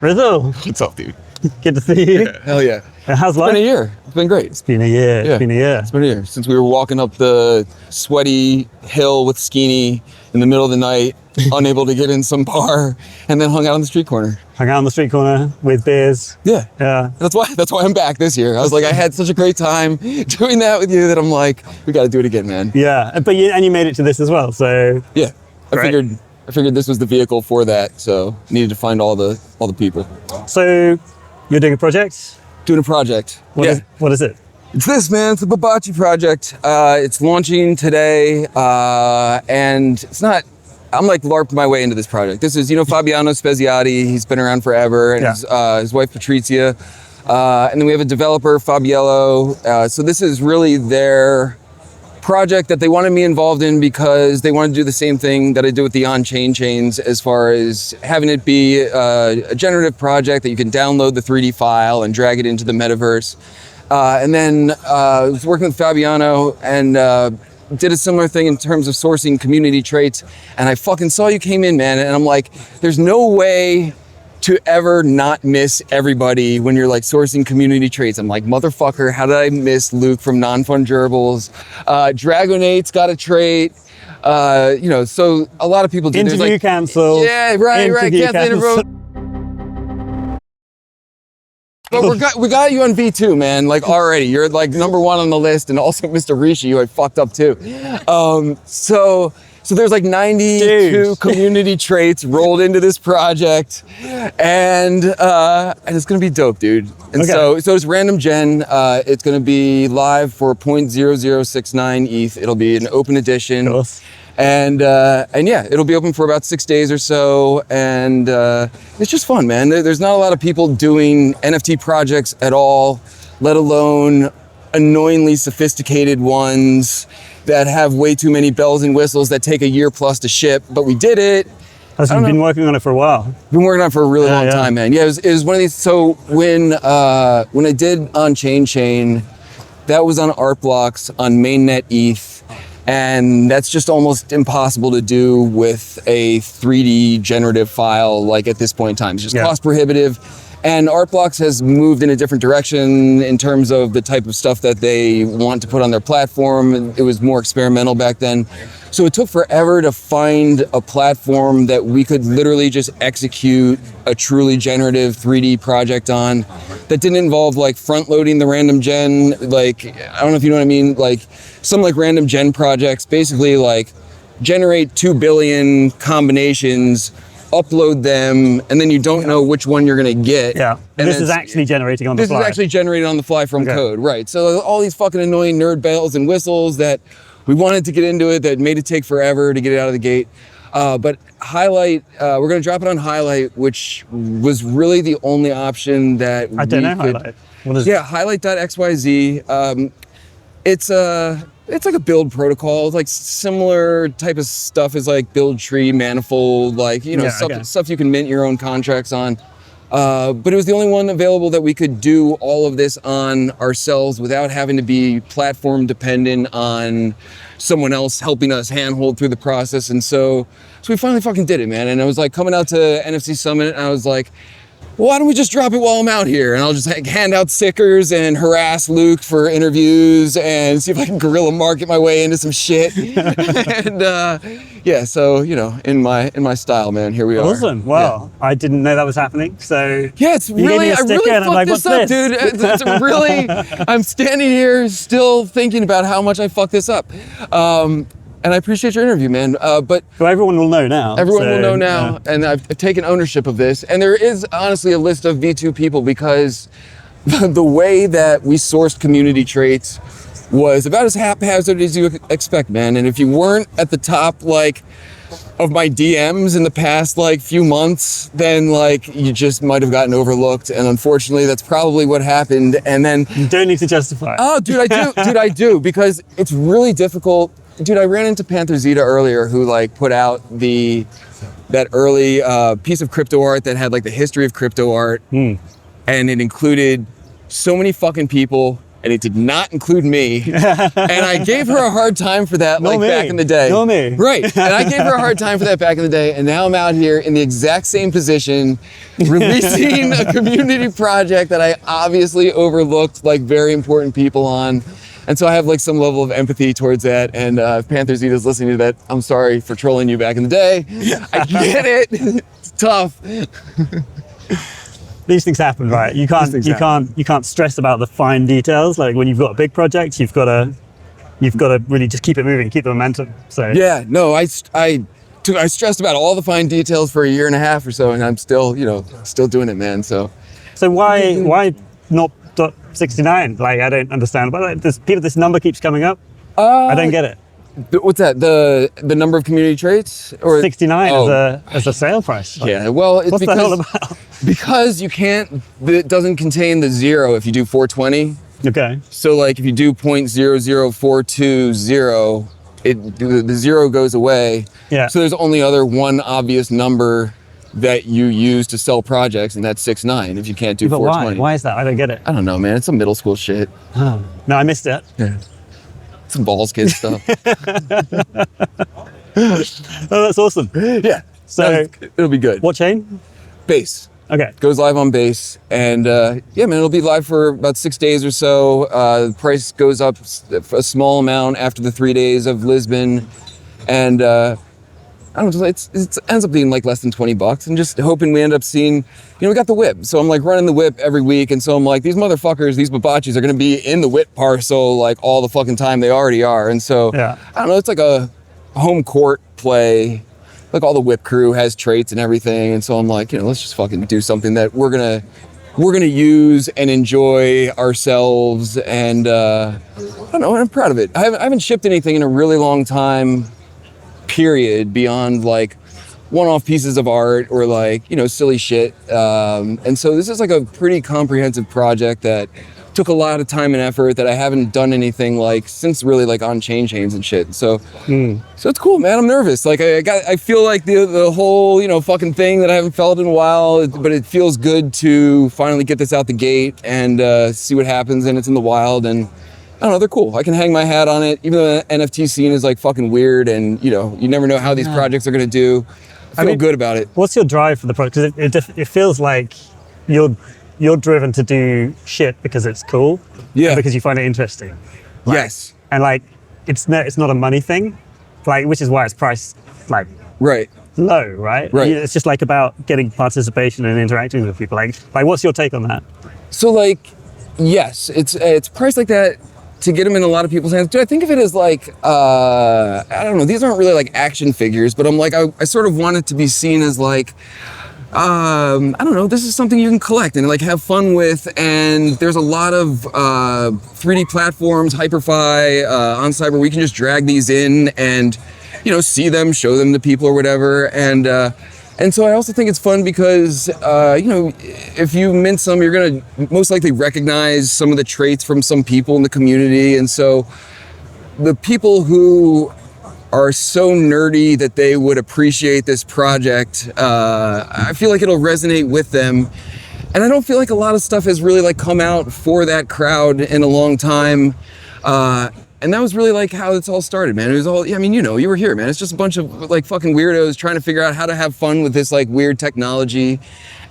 Rizzle, What's up, dude? good to see you. Yeah, hell yeah. How's life? It's been a year. It's been great. It's been a year. Yeah. It's been a year. It's been a year since we were walking up the sweaty hill with Skeeny in the middle of the night, unable to get in some bar, and then hung out on the street corner. Hung out on the street corner with beers. Yeah. Yeah. That's why I'm back this year. I was like, I had such a great time doing that with you that I'm like, we got to do it again, man. Yeah. But you made it to this as well. So Yeah. Great. I figured this was the vehicle for that, so needed to find all the people. So you're doing a project? Doing a project. What is it? It's this, man. It's the Babacci project. It's launching today, and it's not. I'm like LARPed my way into this project. This is, Fabiano Speziari. He's been around forever, and his wife Patrizia, and then we have a developer, Fabiello. So this is really their project that they wanted me involved in because they wanted to do the same thing that I do with the on-chain chains, as far as having it be a generative project that you can download the 3D file and drag it into the metaverse. And then I was working with Fabiano and did a similar thing in terms of sourcing community traits. And I fucking saw you came in, man. And I'm like, there's no way to ever not miss everybody when you're like sourcing community traits. I'm like, motherfucker, how did I miss Luke from NonFunGerbils? Dragonate's got a trait. So a lot of people do. Interview cancelled. Yeah, right. Cancel interview. But we got you on V2, man. Like already, you're like #1 on the list, and also Mr. Rishi, who I fucked up too. So there's like 92 community traits rolled into this project, and it's gonna be dope, dude. And so it's random gen. It's gonna be live for 0.0069 ETH. It'll be an open edition. Cool. And yeah, it'll be open for about 6 days or so, and it's just fun, man. There's not a lot of people doing NFT projects at all, let alone annoyingly sophisticated ones that have way too many bells and whistles that take a year plus to ship, but we did it. You've been working on it for a while. Been working on it for a really long time, man. Yeah, it was one of these. So when I did on-chain chain, that was on art blocks on mainnet ETH. And that's just almost impossible to do with a 3D generative file, like at this point in time. It's just cost prohibitive. And Artblocks has moved in a different direction in terms of the type of stuff that they want to put on their platform. It was more experimental back then. So it took forever to find a platform that we could literally just execute a truly generative 3D project on that didn't involve like front loading the random gen. Like, I don't know if you know what I mean. Like some like random gen projects basically like generate 2 billion combinations, upload them, and then you don't know which one you're gonna get. Yeah, and this is actually generating on the fly. This is actually generated on the fly from code, right? So all these fucking annoying nerd bells and whistles that we wanted to get into it, that made it take forever to get it out of the gate. But Highlight, we're gonna drop it on Highlight, which was really the only option that I don't know Highlight. What is it? Yeah, Highlight.xyz. It's like a build protocol. It's like similar type of stuff as like build tree, manifold, like, stuff you can mint your own contracts on. But it was the only one available that we could do all of this on ourselves without having to be platform dependent on someone else helping us handhold through the process. And so we finally fucking did it, man. And I was like coming out to NFC Summit, and I was like, why don't we just drop it while I'm out here? And I'll just hand out stickers and harass Luke for interviews and see if I can guerrilla market my way into some shit. And yeah, so in my style, man, here we are. Awesome! Wow, I didn't know that was happening. So yeah, it's really, I really fucked this up, dude. It's really, I'm standing here still thinking about how much I fucked this up. And I appreciate your interview, man. But everyone will know now. Everyone will know now, and I've taken ownership of this. And there is honestly a list of V2 people, because the way that we sourced community traits was about as haphazard as you expect, man. And if you weren't at the top, like, of my DMs in the past, like, few months, then, like, you just might have gotten overlooked. And unfortunately, that's probably what happened. And then... You don't need to justify. Oh, dude, I do. Dude, I do, because it's really difficult. Dude, I ran into Panther Zeta earlier, who like put out that early piece of crypto art that had like the history of crypto art, and it included so many fucking people and it did not include me. And I gave her a hard time for that, Not like me. back in the day. Not me. Right. And I gave her a hard time for that back in the day. And now I'm out here in the exact same position, releasing a community project that I obviously overlooked like very important people on. And so I have like some level of empathy towards that. And if Panthers Eat is listening to that, I'm sorry for trolling you back in the day. I get it. It's tough. These things happen, right? You can't stress about the fine details. Like when you've got a big project, you've got to really just keep it moving, keep the momentum. So yeah, no, I stressed about all the fine details for a year and a half or so, and I'm still, still doing it, man. So why not .69? Like I don't understand. But this number keeps coming up. I don't get it. What's that? The number of community traits, or 69 as a sale price? Like, yeah, well, it's what's the hell about? Because it doesn't contain the 0 if you do 420. Okay. So like if you do 0.00420, the 0 goes away. Yeah. So there's only one obvious number that you use to sell projects, and that's 69 if you can't do 420. Why is that? I don't get it. I don't know, man. It's some middle school shit. Oh. No, I missed it. Yeah. Some balls kid stuff. Oh, that's awesome. Yeah. So it'll be good. what chain? Base. Okay. Goes live on Base, and yeah, man, it'll be live for about 6 days or so. The price goes up a small amount after the 3 days of Lisbon, and I don't know, it ends up being like less than $20, and just hoping we end up seeing, we got the whip, so I'm like running the whip every week, and so I'm like, these motherfuckers, these Babaccis are gonna be in the whip parcel like all the fucking time. They already are, and so Yeah. I don't know, it's like a home court play. Like all the whip crew has traits and everything, and so I'm like, let's just fucking do something that we're gonna use and enjoy ourselves, and I don't know, I'm proud of it. I haven't shipped anything in a really long time, period, beyond like one-off pieces of art or like silly shit, and so this is like a pretty comprehensive project that took a lot of time and effort that I haven't done anything like since really like on chains and shit. So so it's cool, man. I'm nervous. Like I feel like the whole fucking thing that I haven't felt in a while, but it feels good to finally get this out the gate and see what happens. And it's in the wild, and I don't know, they're cool. I can hang my hat on it, even though the NFT scene is like fucking weird, and you never know how these projects are gonna do. I feel good about it. What's your drive for the project? Because it feels like you're driven to do shit because it's cool, Yeah. because you find it interesting. Like, Yes. and like it's not a money thing, like, which is why it's priced like Right. low, right? Right. It's just like about getting participation and interacting with people. Like what's your take on that? So like, yes, it's priced like that to get them in a lot of people's hands. Dude, I think of it as like, I don't know, these aren't really like action figures, but I'm like, I sort of want it to be seen as like, I don't know, this is something you can collect and like have fun with, and there's a lot of 3D platforms, Hyperfi, on site where we can just drag these in and see them, show them to people or whatever, and so I also think it's fun because if you mint some, you're gonna most likely recognize some of the traits from some people in the community, and so the people who are so nerdy that they would appreciate this project, I feel like it'll resonate with them. And I don't feel like a lot of stuff has really like come out for that crowd in a long time. And that was really like how it's all started, man. It was all, I mean, you were here, man. It's just a bunch of like fucking weirdos trying to figure out how to have fun with this like weird technology.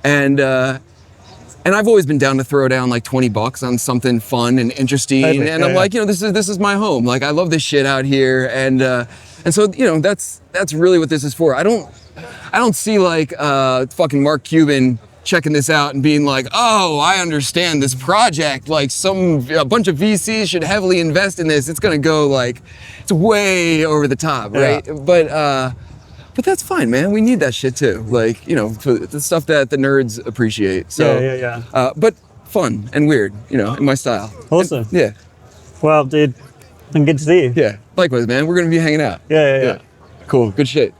And I've always been down to throw down like $20 on something fun and interesting. Totally. And I'm like, this is my home. Like I love this shit out here. And so, that's really what this is for. I don't see like fucking Mark Cuban checking this out and being like, oh, I understand this project. Like a bunch of VCs should heavily invest in this. It's gonna go like, it's way over the top, right? Yeah. But that's fine, man. We need that shit too. Like, the stuff that the nerds appreciate. So, yeah. But fun and weird, in my style. Awesome. And, yeah. Well, dude, and good to see you. Yeah. Likewise, man. We're gonna be hanging out. Yeah. Cool. Good shit.